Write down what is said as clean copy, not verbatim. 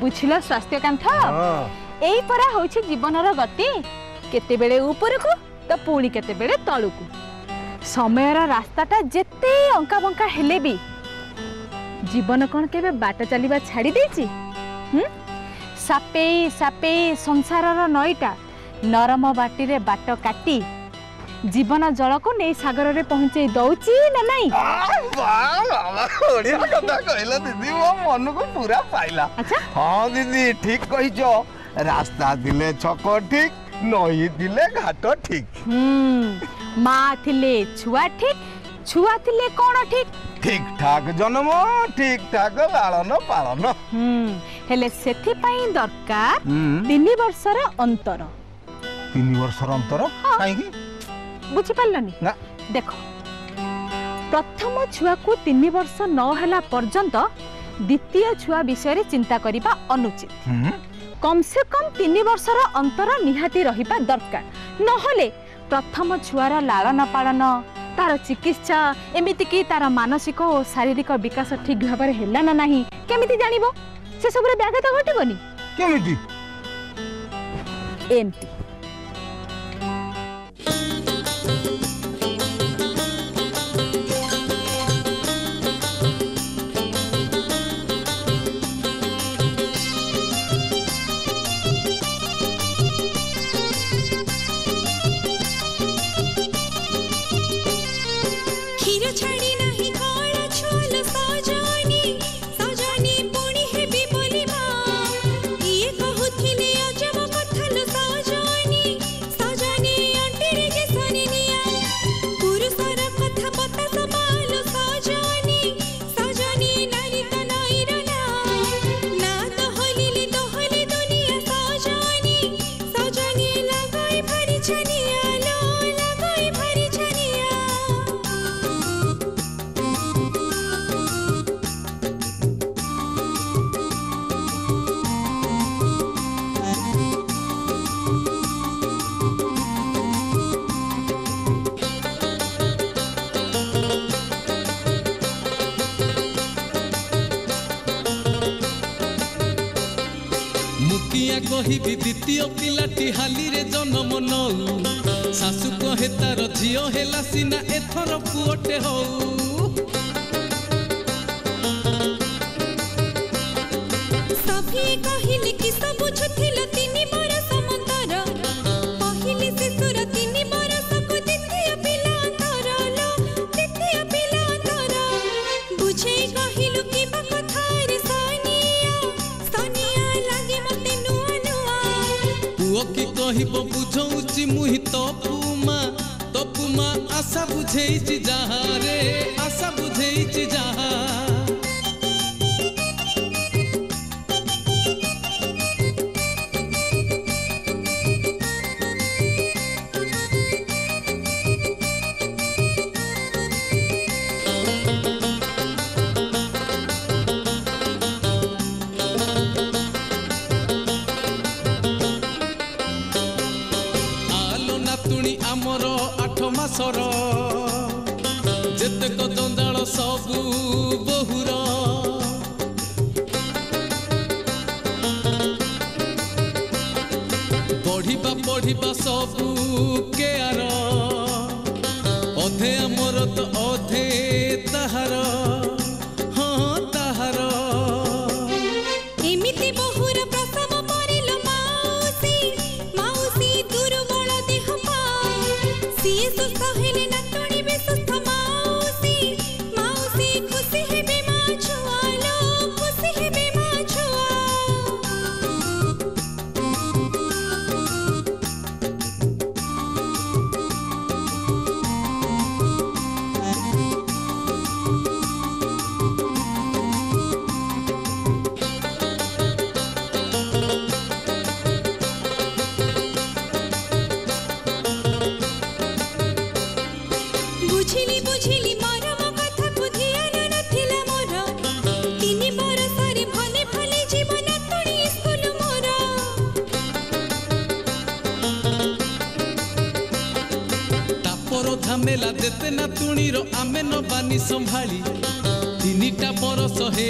बुझिल स्वास्थ्यकांत एई परा होछि जीवनर गति केते बेले ऊपर को तो पुणी केते बेले तळु को समयर रास्ताटा जेते अंका बंका हेले भी जीवन कौन के बाट चलवा छाड़ी देछि सापे सापे संसारर नईटा नरम बाटी रे बाट काटी जीवन जल को नहीं सागर रे पहुंचे दउची ना नहीं ओडिया कथा कहला दीदी मो मन को पूरा पाइला। अच्छा हां दीदी ठीक कहिजो रास्ता दिले छक ठीक नई दिले घाट ठीक माँ थिले छुआ ठीक छुआ थिले कौन ठीक ठीक ठाक जन्म ठीक ठाक लालन पालन हेले सेथि पई दरकार 3 वर्षर अंतर 3 वर्षर अंतर काई की बुझी पालनी ना देखो प्रथम छुआ को 3 वर्ष न होला पर्यंत द्वितीय छुआ विषय रे चिंता करिबा अनुचित कम से कम 3 वर्षर अंतर निहाती रहिबा दरकार नहले प्रथम छुआर लालन पालन तार चिकित्सा एमिति की तार मानसिक और शारीरिक विकास ठीक भाव में हेला ना नहीं केमिति जानिबो से सब रे व्याघात घटिबनी केमिति एमती कहिबी द्वितीय पिलाटी हाली रे जन्म नौ सासु कहे तार झियो हेला सिना एथर पुओटे हो सभी कहिली कि सब बुझथिल 3 बरस मंतर पहिली शिशुर 3 बरस को द्वितीय पिला अंतर लो द्वितीय पिला अंतर बुझे कहिलु कि बा कथा रे सनिया लागे मते नुआ नुआ पुओ की कहिबो बुझौची मुहि तपुमा आशा बुझेइची जहा रे आशा बुझेइची जहा सर जेतेक जंजाल सबू बहुर पढ़िबा सबू केयार अधे आमर तो अधे ताहार हाँ ताहार एमिति बहुर प्रसव परिलो माउसी माउसी दुर्बल देह पा सिए सुस्थ हेले ना तोड़िबे सुस्थ माउसी माउसी खुशी हेबे मा छुआ लो खुशी हेबे मा छुआ बुझिली बुझिली मरम कथा को ध्यान नथिला मोर 3 बरस रे भने भने जीवन तोड़ी स्कूल मोर तापर झमेला देते ना तुणीर आमे न बानी संभाली 3टा बरस हे